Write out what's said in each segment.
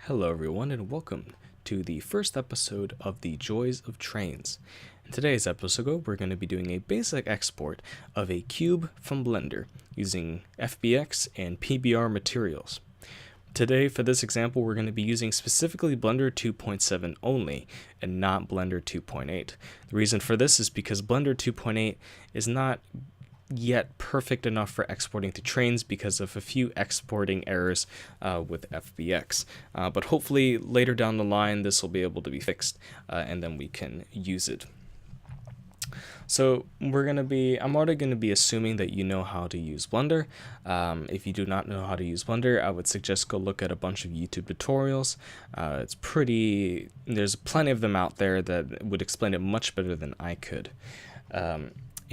Hello everyone and welcome to the first episode of the Joyz of Trainz. In today's episode we're going to be doing a basic export of a cube from Blender using FBX and PBR materials. Today for this example we're going to be using specifically Blender 2.7 only and not Blender 2.8. The reason for this is because Blender 2.8 is not yet perfect enough for exporting to Trainz because of a few exporting errors with FBX. But hopefully later down the line this will be able to be fixed and then we can use it. So I'm already going to be assuming that you know how to use Blender. If you do not know how to use Blender, I would suggest go look at a bunch of YouTube tutorials. There's plenty of them out there that would explain it much better than I could.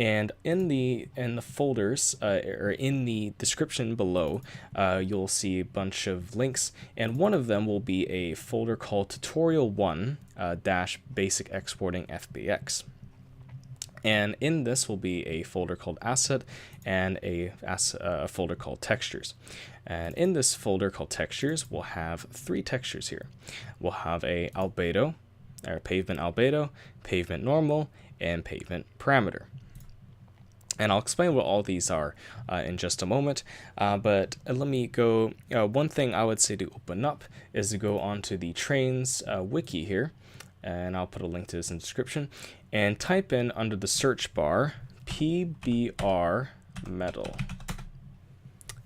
And in the folders or in the description below, you'll see a bunch of links, and one of them will be a folder called Tutorial 1 Basic Exporting FBX. And in this will be a folder called Asset and a folder called Textures. And in this folder called Textures, we'll have three textures here. We'll have a albedo, or pavement albedo, pavement normal, and pavement parameter. And I'll explain what all these are in just a moment, but let me go, one thing I would say to open up is to go onto the Trainz wiki here, and I'll put a link to this in the description, and type in under the search bar PBR metal.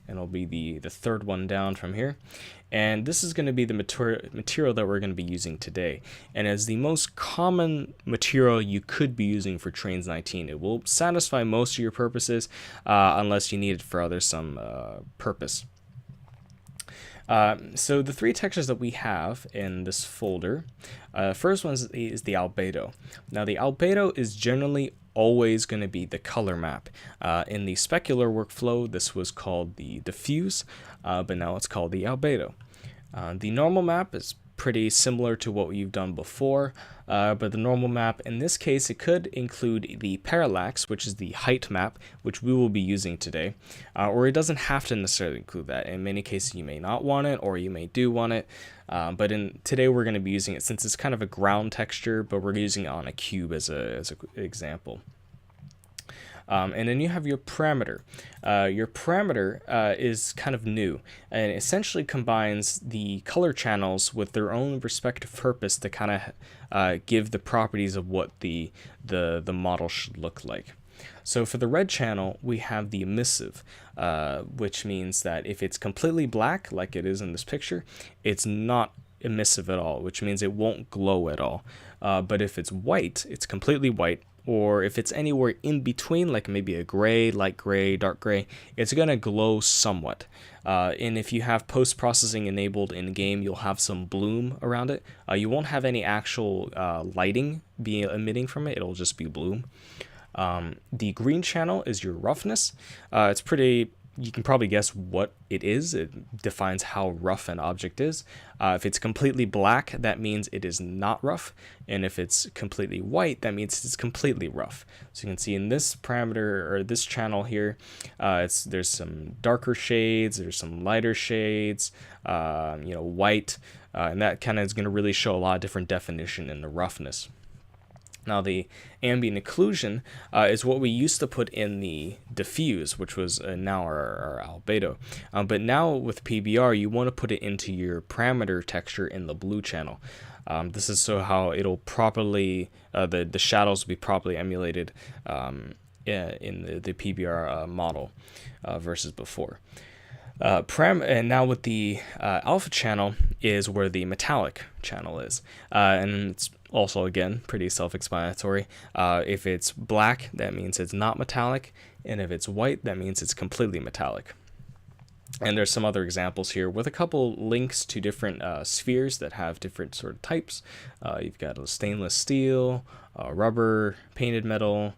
And it'll be the third one down from here. And this is going to be the material that we're going to be using today. And as the most common material you could be using for Trainz 19, it will satisfy most of your purposes unless you need it for some purpose. So the three textures that we have in this folder, first one is the albedo. Now the albedo is generally always going to be the color map. In the specular workflow, this was called the diffuse, but now it's called the albedo. The normal map is pretty similar to what you've done before, but the normal map, in this case, it could include the parallax, which is the height map, which we will be using today, or it doesn't have to necessarily include that. In many cases, you may not want it, or you may do want it, but today we're going to be using it since it's kind of a ground texture, but we're using it on a cube as an example. And then you have your parameter. Your parameter is kind of new and essentially combines the color channels with their own respective purpose to kind of give the properties of what the model should look like. So for the red channel, we have the emissive, which means that if it's completely black, like it is in this picture, it's not emissive at all, which means it won't glow at all. But if it's white, it's completely white, or if it's anywhere in between, like maybe a gray, light gray, dark gray, it's going to glow somewhat. And if you have post-processing enabled in game, you'll have some bloom around it. You won't have any actual lighting emitting from it. It'll just be bloom. The green channel is your roughness. It's pretty... You can probably guess what it is. It defines how rough an object is. If it's completely black, that means it is not rough. And if it's completely white, that means it's completely rough. So you can see in this parameter, or this channel here, there's some darker shades, there's some lighter shades, white, and that kind of is going to really show a lot of different definition in the roughness. Now the ambient occlusion is what we used to put in the diffuse, which was now our albedo. But now with PBR, you want to put it into your parameter texture in the blue channel. This is so how it'll properly, the shadows will be properly emulated in the PBR model versus before. And now with the alpha channel is where the metallic channel is, and it's also, again, pretty self-explanatory. If it's black, that means it's not metallic, and if it's white, that means it's completely metallic. And there's some other examples here with a couple links to different spheres that have different sort of types. You've got a stainless steel, rubber, painted metal,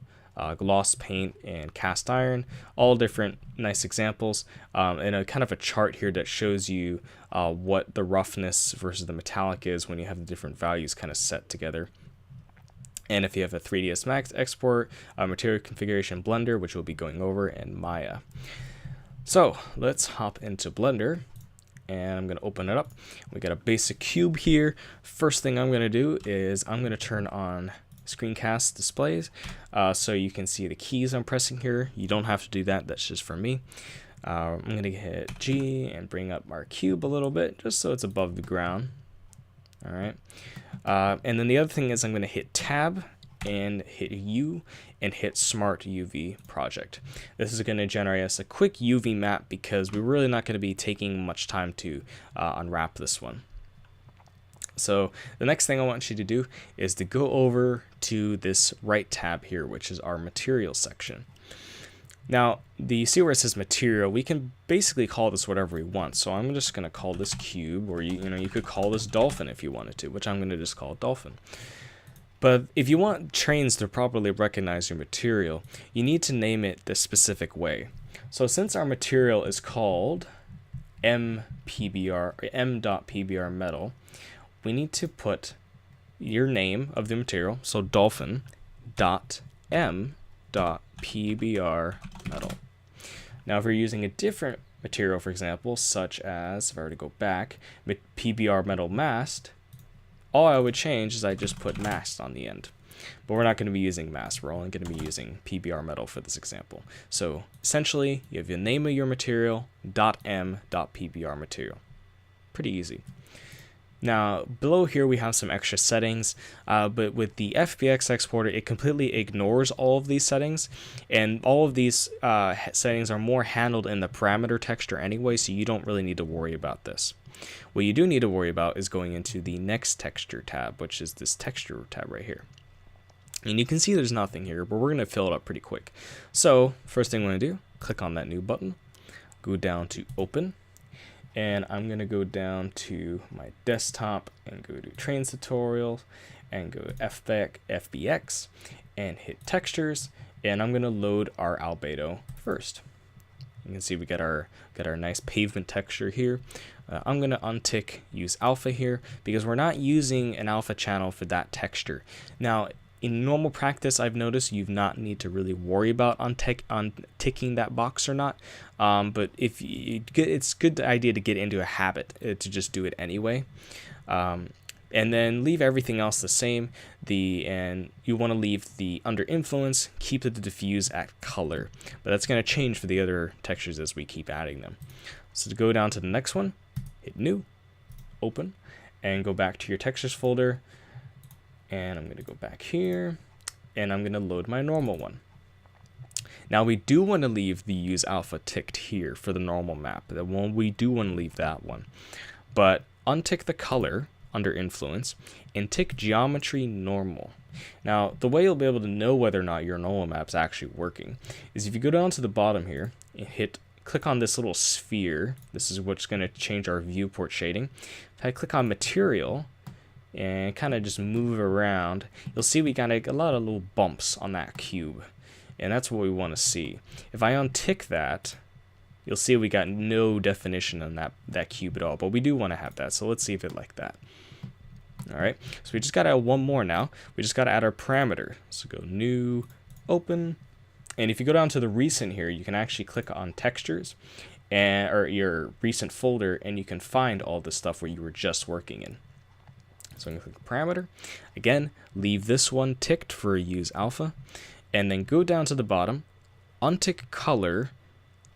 gloss paint, and cast iron, all different nice examples, and a kind of a chart here that shows you what the roughness versus the metallic is when you have the different values kind of set together. And if you have a 3ds Max export, material configuration Blender, which we'll be going over, and Maya. So let's hop into Blender and I'm going to open it up. We got a basic cube here. First thing I'm going to do is I'm going to turn on screencast displays so you can see the keys I'm pressing here. You don't have to do that, that's just for me. I'm going to hit G and bring up our cube a little bit just so it's above the ground. Alright, and then the other thing is I'm going to hit tab and hit U and hit Smart UV Project. This is going to generate us a quick UV map because we're really not going to be taking much time to unwrap this one. So the next thing I want you to do is to go over to this right tab here, which is our material section. Now, you see where it says material, we can basically call this whatever we want. So I'm just going to call this cube, or you could call this dolphin if you wanted to, which I'm going to just call dolphin. But if you want Trainz to properly recognize your material, you need to name it the specific way. So since our material is called MPBR or M.PBR metal, we need to put your name of the material, so dolphin.m.PBR metal. Now if you're using a different material, for example, such as, if I were to go back, PBR metal mast, all I would change is I just put mast on the end. But we're not going to be using mast, we're only going to be using PBR metal for this example. So essentially, you have the name of your material, .m.PBR material. Pretty easy. Now, below here we have some extra settings, but with the FBX exporter, it completely ignores all of these settings, and all of these settings are more handled in the parameter texture anyway, so you don't really need to worry about this. What you do need to worry about is going into the next texture tab, which is this texture tab right here. And you can see there's nothing here, but we're going to fill it up pretty quick. So, first thing I'm going to do, click on that new button, go down to open, and I'm going to go down to my desktop and go to Trainz tutorials and go to FBX and hit textures, and I'm going to load our albedo first. You can see we got our nice pavement texture here. I'm going to untick use alpha here because we're not using an alpha channel for that texture. Now, in normal practice, I've noticed you not need to really worry about ticking that box or not. But if it's a good idea to get into a habit to just do it anyway. And then leave everything else the same. And you want to leave the under influence, keep the diffuse at color. But that's going to change for the other textures as we keep adding them. So to go down to the next one, hit new, open, and go back to your textures folder. And I'm going to go back here, and I'm going to load my normal one. Now we do want to leave the use alpha ticked here for the normal map. That one, we do want to leave that one. But untick the color under influence and tick geometry normal. Now the way you'll be able to know whether or not your normal map's actually working is if you go down to the bottom here and click on this little sphere. This is what's going to change our viewport shading. If I click on material and kind of just move around, you'll see we got a lot of little bumps on that cube, and that's what we want to see. If I untick that, you'll see we got no definition on that cube at all, but we do want to have that, so let's see if it like that. Alright, so we just got to add one more now. We just got to add our parameter. So go new, open, and if you go down to the recent here, you can actually click on textures or your recent folder, and you can find all the stuff where you were just working in. So I'm going to click parameter. Again, leave this one ticked for use alpha. And then go down to the bottom, untick color,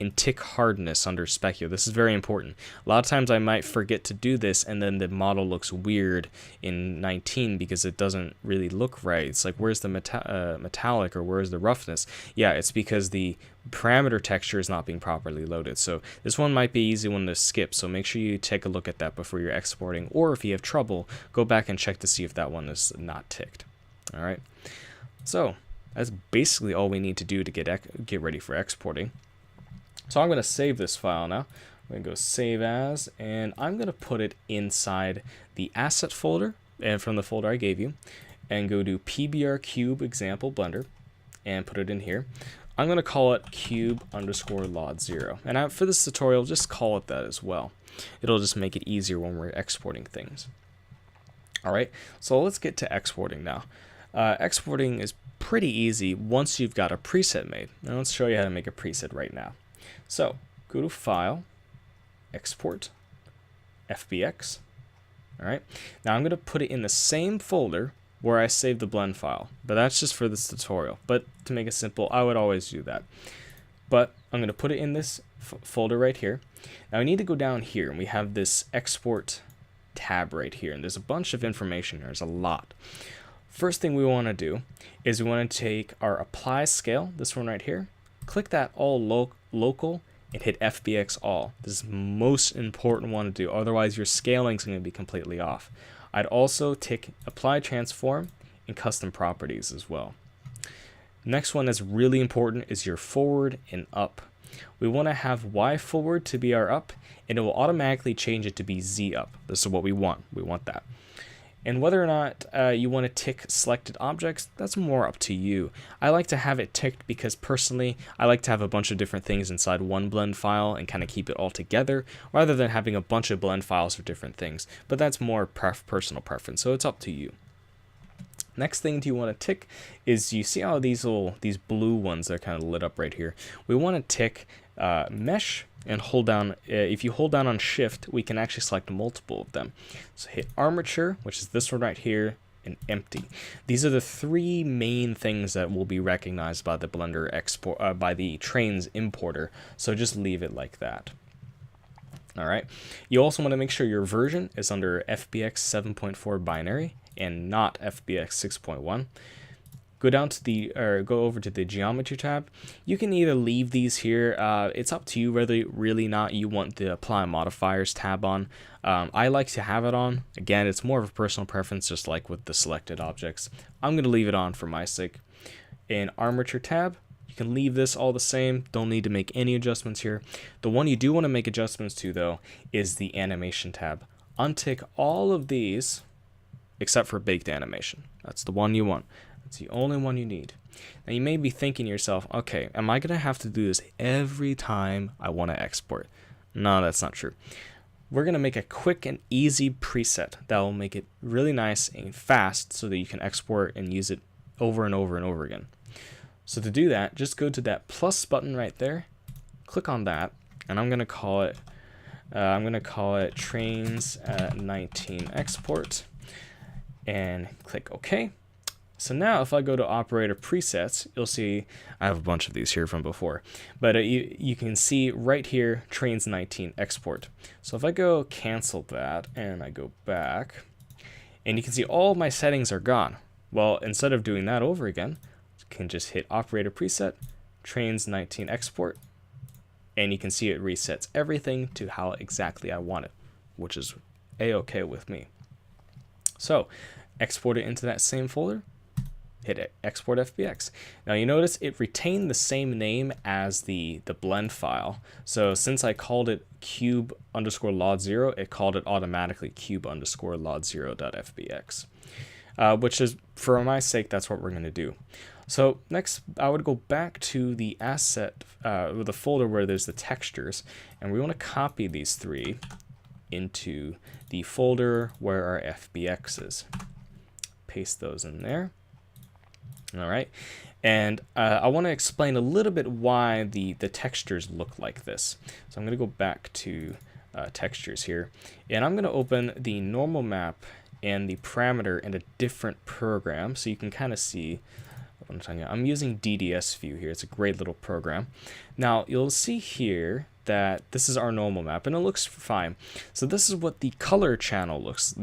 and tick hardness under specular. This is very important. A lot of times I might forget to do this, and then the model looks weird in 19 because it doesn't really look right. It's like, where's the metallic, or where's the roughness? Yeah, it's because the parameter texture is not being properly loaded. So this one might be an easy one to skip, so make sure you take a look at that before you're exporting, or if you have trouble, go back and check to see if that one is not ticked. Alright, so that's basically all we need to do to get ready for exporting. So I'm going to save this file now. I'm going to go save as, and I'm going to put it inside the asset folder, and from the folder I gave you, and go to PBR cube example blender and put it in here. I'm going to call it cube_lod0, and for this tutorial, just call it that as well. It'll just make it easier when we're exporting things. Alright, so let's get to exporting now. Exporting is pretty easy once you've got a preset made. Now let's show you how to make a preset right now. So go to File, Export, FBX. All right, now I'm going to put it in the same folder where I saved the blend file, but that's just for this tutorial. But to make it simple, I would always do that. But I'm going to put it in this folder right here. Now I need to go down here, and we have this export tab right here, and there's a bunch of information here. There's a lot. First thing we want to do is we want to take our apply scale, this one right here, click that all local, and hit FBX all. This is the most important one to do, otherwise your scaling is going to be completely off. I'd also tick apply transform and custom properties as well. Next one that's really important is your forward and up. We want to have Y forward to be our up, and it will automatically change it to be Z up. This is what we want. We want that. And whether or not you want to tick selected objects, that's more up to you. I like to have it ticked because personally, I like to have a bunch of different things inside one blend file and kind of keep it all together, rather than having a bunch of blend files for different things. But that's more personal preference, so it's up to you. Next thing you want to tick is, you see how these blue ones that are kind of lit up right here. We want to tick mesh and hold down. If you hold down on shift, we can actually select multiple of them. So hit armature, which is this one right here, and empty. These are the three main things that will be recognized by the Blender export by the Trainz importer. So just leave it like that. All right. You also want to make sure your version is under FBX 7.4 binary and not FBX 6.1. Go down to the, go over to the geometry tab. You can either leave these here. It's up to you whether really not you want the apply modifiers tab on. I like to have it on. Again, it's more of a personal preference, just like with the selected objects. I'm going to leave it on for my sake. In armature tab, you can leave this all the same. Don't need to make any adjustments here. The one you do want to make adjustments to, though, is the animation tab. Untick all of these except for baked animation. That's the one you want. It's the only one you need. Now you may be thinking to yourself, okay, am I going to have to do this every time I want to export? No, that's not true. We're going to make a quick and easy preset that will make it really nice and fast so that you can export and use it over and over and over again. So to do that, just go to that plus button right there, click on that, and I'm going to call it Trainz 19 export, and click OK. So now if I go to operator presets, you'll see I have a bunch of these here from before, but you can see right here Trainz 19 export. So if I go cancel that and I go back, and you can see all of my settings are gone. Well, instead of doing that over again, you can just hit operator preset, Trainz 19 export, and you can see it resets everything to how exactly I want it, which is a-okay with me. So export it into that same folder, hit it, export FBX. Now you notice it retained the same name as the blend file. So since I called it cube_lod0, it called it automatically cube_lod0.fbx, which is, for my sake, that's what we're going to do. So next, I would go back to the asset, the folder where there's the textures, and we want to copy these three into the folder where our FBX is. Paste those in there. All right, and I want to explain a little bit why the textures look like this. So I'm going to go back to textures here, and I'm going to open the normal map and the parameter in a different program so you can kind of see what I'm talking about. I'm using DDS View here. It's a great little program. Now you'll see here that this is our normal map and it looks fine. So this is what the color channels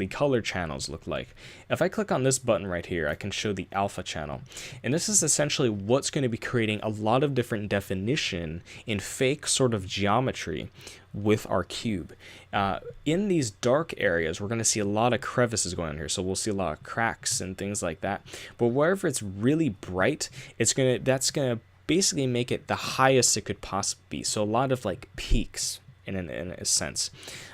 look like. If I click on this button right here, I can show the alpha channel. And this is essentially what's going to be creating a lot of different definition in fake sort of geometry with our cube. In these dark areas, we're going to see a lot of crevices going on here. So we'll see a lot of cracks and things like that. But wherever it's really bright, that's going to basically make it the highest it could possibly be. So a lot of like peaks in a sense.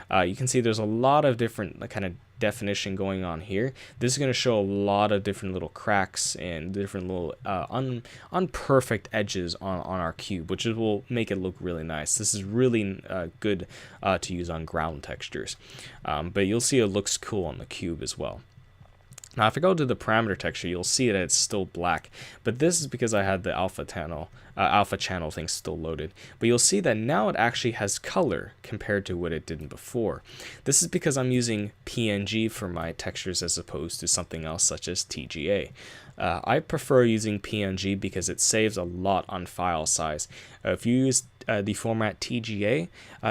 You can see there's a lot of different kind of definition going on here. This is going to show a lot of different little cracks and different little unperfect edges on our cube, which will make it look really nice. This is really good to use on ground textures, but you'll see it looks cool on the cube as well. Now, if I go to the parameter texture, you'll see that it's still black, but this is because I had the alpha channel thing still loaded. But you'll see that now it actually has color compared to what it did before. This is because I'm using PNG for my textures as opposed to something else such as TGA. I prefer using PNG because it saves a lot on file size. If you use the format TGA,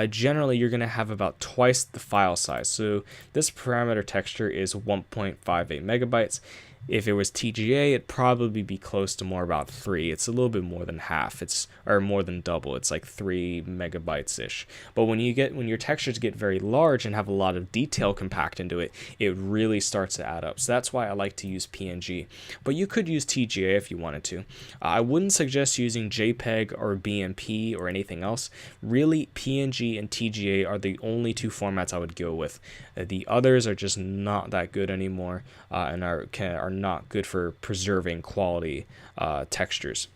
generally you're going to have about twice the file size. So this parameter texture is 1.58 megabytes. If it was TGA, it'd probably be close to more about 3. It's a little bit more than half. Or more than double. It's like 3 megabytes ish. But when your textures get very large and have a lot of detail compact into it, it really starts to add up. So that's why I like to use PNG. But you could use TGA if you wanted to. I wouldn't suggest using JPEG or BMP or anything else. Really, PNG and TGA are the only two formats I would go with. The others are just not that good anymore, and are not good for preserving quality textures.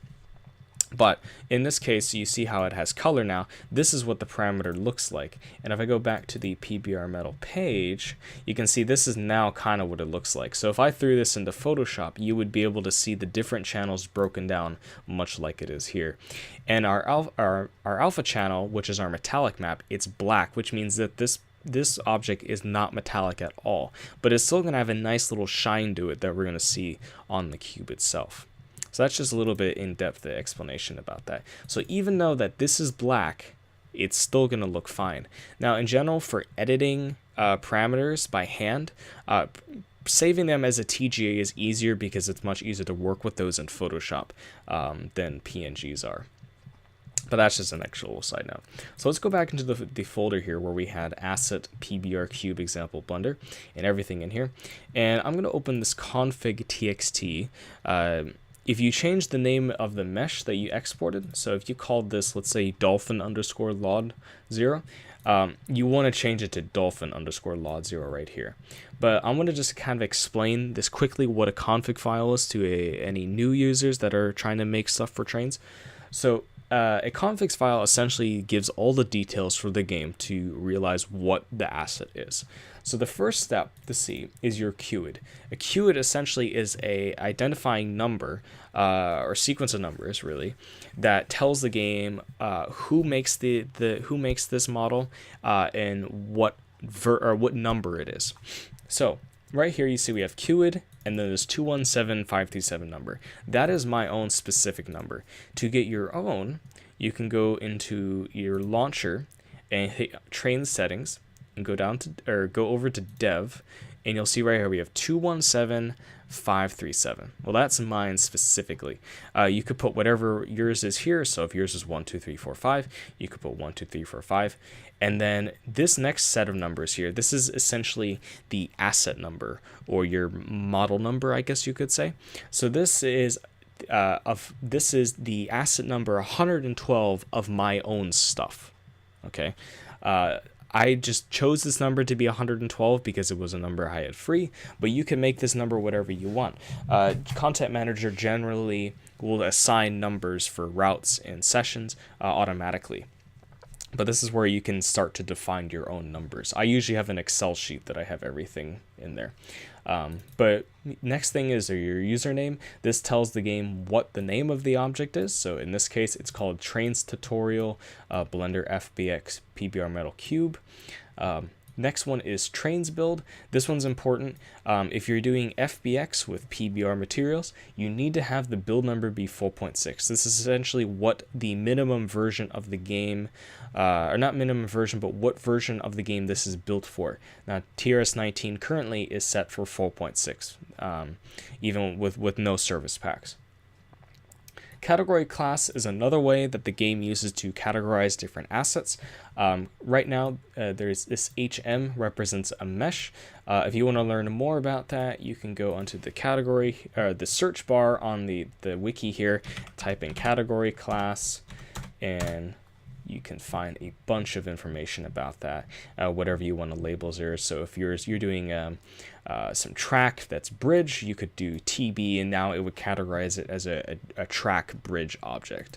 But in this case, you see how it has color now. This is what the parameter looks like. And if I go back to the PBR metal page, you can see this is now kind of what it looks like. So if I threw this into Photoshop, you would be able to see the different channels broken down much like it is here. And our alpha channel, which is our metallic map, it's black, which means that this object is not metallic at all, but it's still going to have a nice little shine to it that we're going to see on the cube itself. So that's just a little bit in-depth explanation about that. So even though that this is black, it's still going to look fine. Now, in general, for editing parameters by hand, saving them as a TGA is easier because it's much easier to work with those in Photoshop than PNGs are. But that's just an actual side note. So let's go back into the folder here where we had asset PBR cube example blender and everything in here. And I'm going to open this config.txt. If you change the name of the mesh that you exported, so if you called this, let's say dolphin_lod0, you want to change it to dolphin_lod0 right here. But I'm going to just kind of explain this quickly, what a config file is to any new users that are trying to make stuff for trains. So a config file essentially gives all the details for the game to realize what the asset is. So the first step to see is your queued. A queued essentially is a identifying number or sequence of numbers really that tells the game who makes this model and what number it is. So right here you see we have queued, and then this 217537 number. That is my own specific number. To get your own, you can go into your launcher and hit train settings and go over to dev, and you'll see right here we have 217537. Well, that's mine specifically. You could put whatever yours is here. So if yours is 12345, you could put 12345. And then this next set of numbers here, this is essentially the asset number or your model number, I guess you could say. So this is the asset number 112 of my own stuff. Okay. I just chose this number to be 112 because it was a number I had free, but you can make this number whatever you want. Content Manager generally will assign numbers for routes and sessions automatically. But this is where you can start to define your own numbers. I usually have an Excel sheet that I have everything in there. But next thing is your username. This tells the game what the name of the object is. So in this case, it's called Trainz Tutorial Blender FBX PBR Metal Cube. Next one is Trainz build. This one's important. If you're doing FBX with PBR materials, you need to have the build number be 4.6. This is essentially what the minimum version of the game, or not minimum version, but what version of the game this is built for. Now, TRS-19 currently is set for 4.6, even with no service packs. Category class is another way that the game uses to categorize different assets. Right now, there's this HM represents a mesh. If you want to learn more about that, you can go onto the category, or the search bar on the wiki here, type in category class, and you can find a bunch of information about that, whatever you want to label there. So if you're doing some track that's bridge, you could do TB, and now it would categorize it as a track bridge object.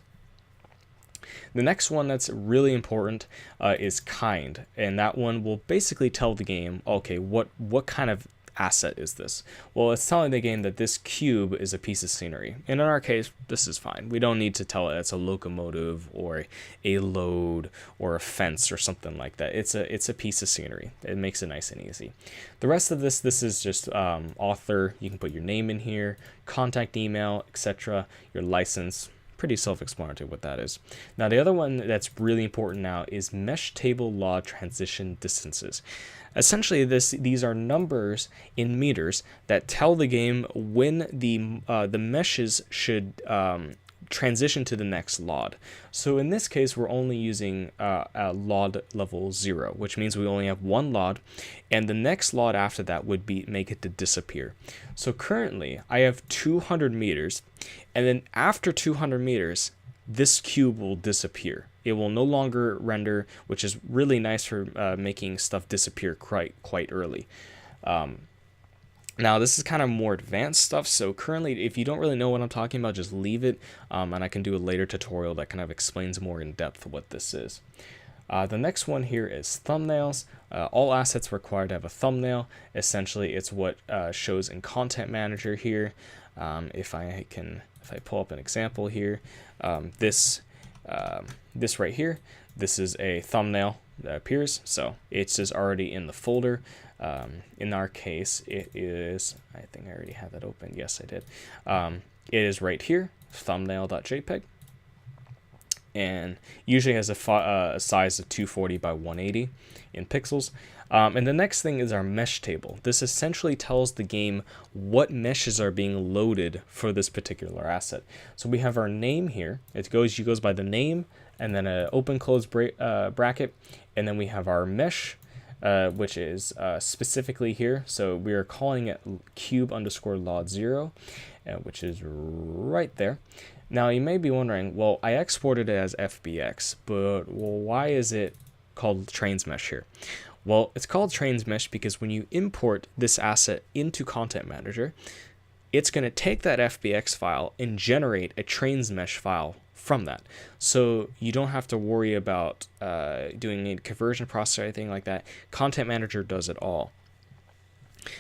The next one that's really important is kind, and that one will basically tell the game, okay, what kind of asset is this? Well, it's telling the game that this cube is a piece of scenery. And in our case, this is fine. We don't need to tell it it's a locomotive or a load or a fence or something like that. It's a piece of scenery. It makes it nice and easy. The rest of this is just author. You can put your name in here, contact email, etc., your license. Pretty self-explanatory what that is. Now, the other one that's really important now is mesh table log transition distances. Essentially, these are numbers in meters that tell the game when the meshes should transition to the next LOD. So in this case, we're only using a LOD level 0, which means we only have one LOD, and the next LOD after that would be make it to disappear. So currently, I have 200 meters, and then after 200 meters, this cube will disappear. It will no longer render, which is really nice for making stuff disappear quite early. Now, this is kind of more advanced stuff, so currently, if you don't really know what I'm talking about, just leave it, and I can do a later tutorial that kind of explains more in depth what this is. The next one here is thumbnails. All assets required to have a thumbnail. Essentially, it's what shows in Content Manager here. If I pull up an example here, this right here, this is a thumbnail that appears, so it's just already in the folder. In our case, it is, I think I already have that open. Yes, I did. It is right here, thumbnail.jpg, and usually has a size of 240 by 180 in pixels. And the next thing is our mesh table. This essentially tells the game what meshes are being loaded for this particular asset. So we have our name here. It goes by the name and then an open close bracket, and then we have our mesh, which is specifically here. So we are calling it cube underscore LOD 0, which is right there. Now you may be wondering, well, I exported it as FBX, but well, why is it called Trainz mesh here? Well, it's called Trainz mesh because when you import this asset into Content Manager, it's going to take that FBX file and generate a Trainz mesh file from that. So you don't have to worry about doing a conversion process or anything like that. Content Manager does it all.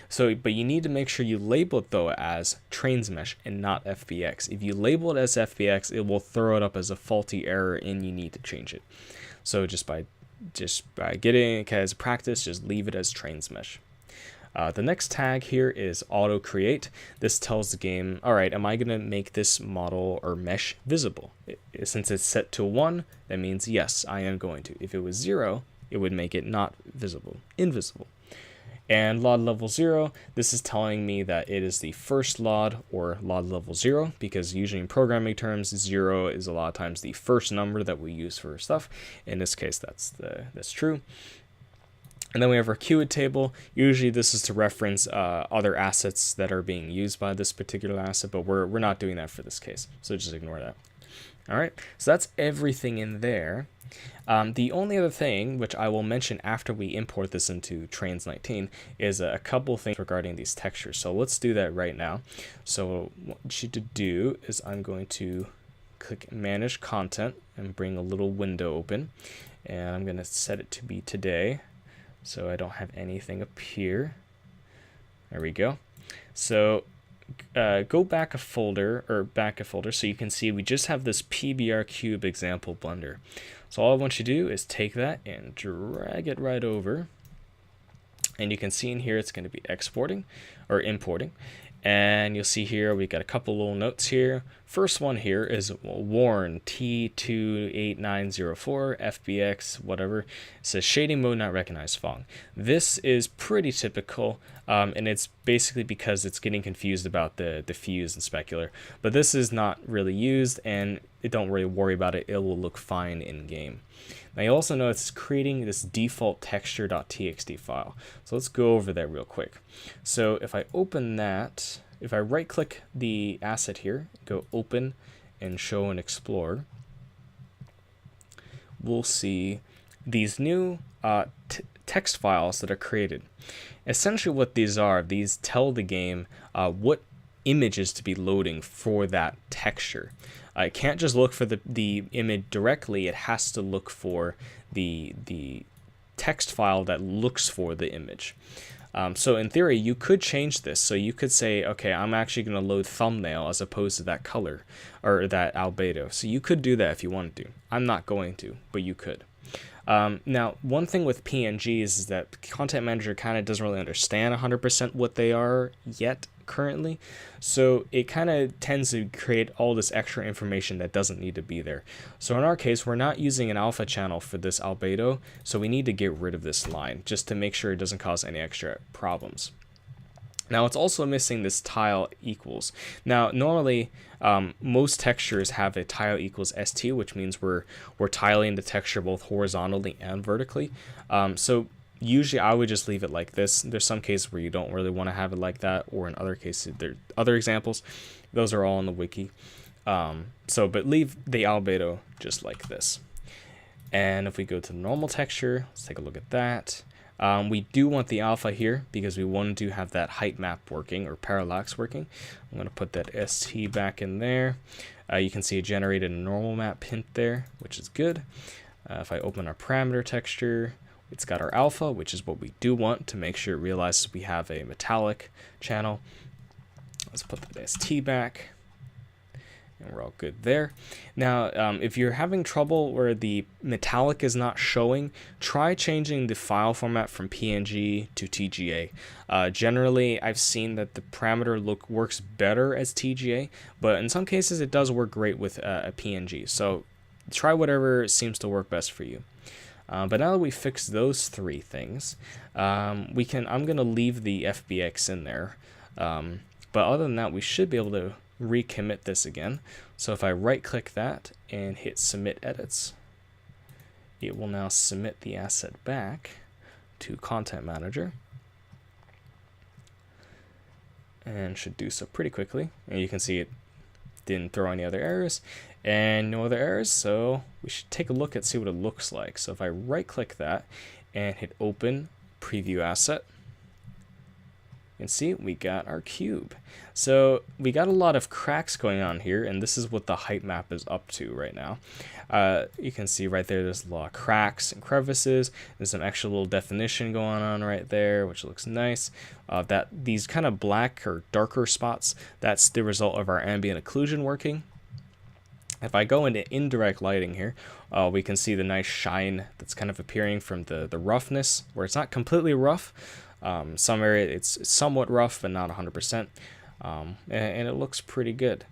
So, but you need to make sure you label it though as Trainz mesh and not FBX. If you label it as FBX, it will throw it up as a faulty error and you need to change it. So just by getting it as practice, just leave it as Trainz mesh. The next tag here is auto create. This tells the game, all right, am I going to make this model or mesh visible? Since it's set to 1, that means yes, I am going to. If it was 0, it would make it not visible, invisible. And LOD level 0, this is telling me that it is the first LOD or LOD level 0, because usually in programming terms, 0 is a lot of times the first number that we use for stuff. In this case, that's true. And then we have our queued table. Usually this is to reference other assets that are being used by this particular asset, but we're not doing that for this case, so just ignore that. All right, so that's everything in there. The only other thing, which I will mention after we import this into Trainz 19, is a couple things regarding these textures. So let's do that right now. So what I want you to do is I'm going to click Manage Content and bring a little window open. And I'm going to set it to be today, so I don't have anything up here. There we go. So go back a folder, so you can see we just have this PBR cube example blender. So all I want you to do is take that and drag it right over, and you can see in here it's going to be exporting or importing. And you'll see here we got a couple little notes here. First one here is warn T28904 FBX whatever. It says shading mode not recognized fong. This is pretty typical, and it's basically because it's getting confused about the diffuse and specular. But this is not really used, and don't really worry about it. It will look fine in game. Now you also know it's creating this default texture.txt file. So let's go over that real quick. So if I open that, if I right click the asset here, go open and show and explore, we'll see these new text files that are created. Essentially what these are, these tell the game what images to be loading for that texture. It can't just look for the image directly, it has to look for the text file that looks for the image. So in theory, you could change this. So you could say, okay, I'm actually going to load thumbnail as opposed to that color or that albedo. So you could do that if you wanted to. I'm not going to, but you could. Now, one thing with PNGs is that Content Manager kind of doesn't really understand 100% what they are yet currently. So it kind of tends to create all this extra information that doesn't need to be there. So in our case, we're not using an alpha channel for this albedo, so we need to get rid of this line just to make sure it doesn't cause any extra problems. Now it's also missing this tile equals. Now normally most textures have a tile equals st, which means we're tiling the texture both horizontally and vertically. So usually I would just leave it like this. There's some cases where you don't really want to have it like that, or in other cases there are other examples. Those are all in the wiki. But leave the albedo just like this. And if we go to the normal texture, let's take a look at that. We do want the alpha here because we want to have that height map working, or parallax working. I'm going to put that ST back in there. You can see it generated a normal map hint there, which is good. If I open our parameter texture, it's got our alpha, which is what we do want to make sure it realizes we have a metallic channel. Let's put that ST back. And we're all good there. Now, if you're having trouble where the metallic is not showing, try changing the file format from PNG to TGA. Generally, I've seen that the parameter look works better as TGA, but in some cases it does work great with a PNG. So try whatever seems to work best for you. But now that we fixed those three things, I'm going to leave the FBX in there. But other than that, we should be able to recommit this again. So if I right click that and hit submit edits, it will now submit the asset back to Content Manager, and should do so pretty quickly. And you can see it didn't throw any other errors and no other errors, so we should take a look and see what it looks like. So if I right click that and hit open preview asset, you can see we got our cube. So we got a lot of cracks going on here, and this is what the height map is up to right now. You can see right there's a lot of cracks and crevices. There's some extra little definition going on right there, which looks nice. These kind of black or darker spots, that's the result of our ambient occlusion working. If I go into indirect lighting here, we can see the nice shine that's kind of appearing from the roughness, where it's not completely rough. Some area it's somewhat rough, but not 100%, and it looks pretty good.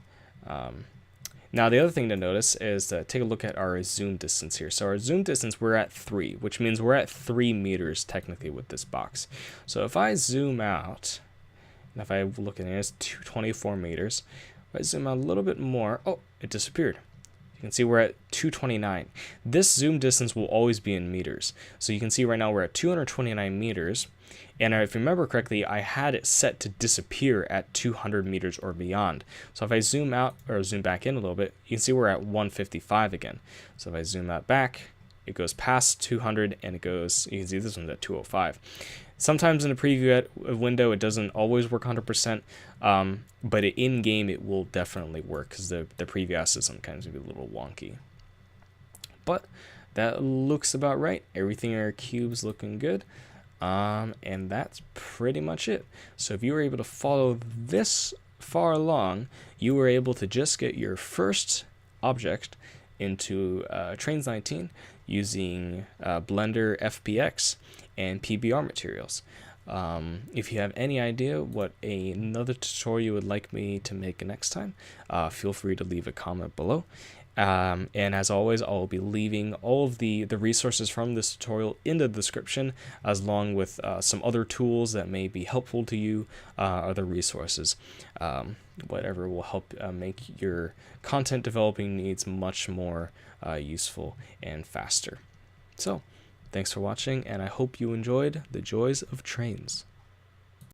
Now the other thing to notice is take a look at our zoom distance here. So our zoom distance, we're at 3, which means we're at 3 meters technically with this box. So if I zoom out, and if I look at it, it's 224 meters. If I zoom out a little bit more, oh, it disappeared. You can see we're at 229. This zoom distance will always be in meters. So you can see right now we're at 229 meters. And if you remember correctly, I had it set to disappear at 200 meters or beyond. So if I zoom out or zoom back in a little bit, you can see we're at 155 again. So if I zoom out back, it goes past 200 and it goes, you can see this one's at 205. Sometimes in the preview window, it doesn't always work 100%, but in-game it will definitely work because the preview assets sometimes be a little wonky. But that looks about right. Everything in our cube's looking good. And that's pretty much it. So if you were able to follow this far along, you were able to just get your first object into Trainz 19 using Blender FBX and PBR materials. If you have any idea what another tutorial you would like me to make next time, feel free to leave a comment below. And as always, I'll be leaving all of the resources from this tutorial in the description, as along with some other tools that may be helpful to you, other resources, whatever will help make your content developing needs much more useful and faster. So, thanks for watching, and I hope you enjoyed the Joyz of Trainz.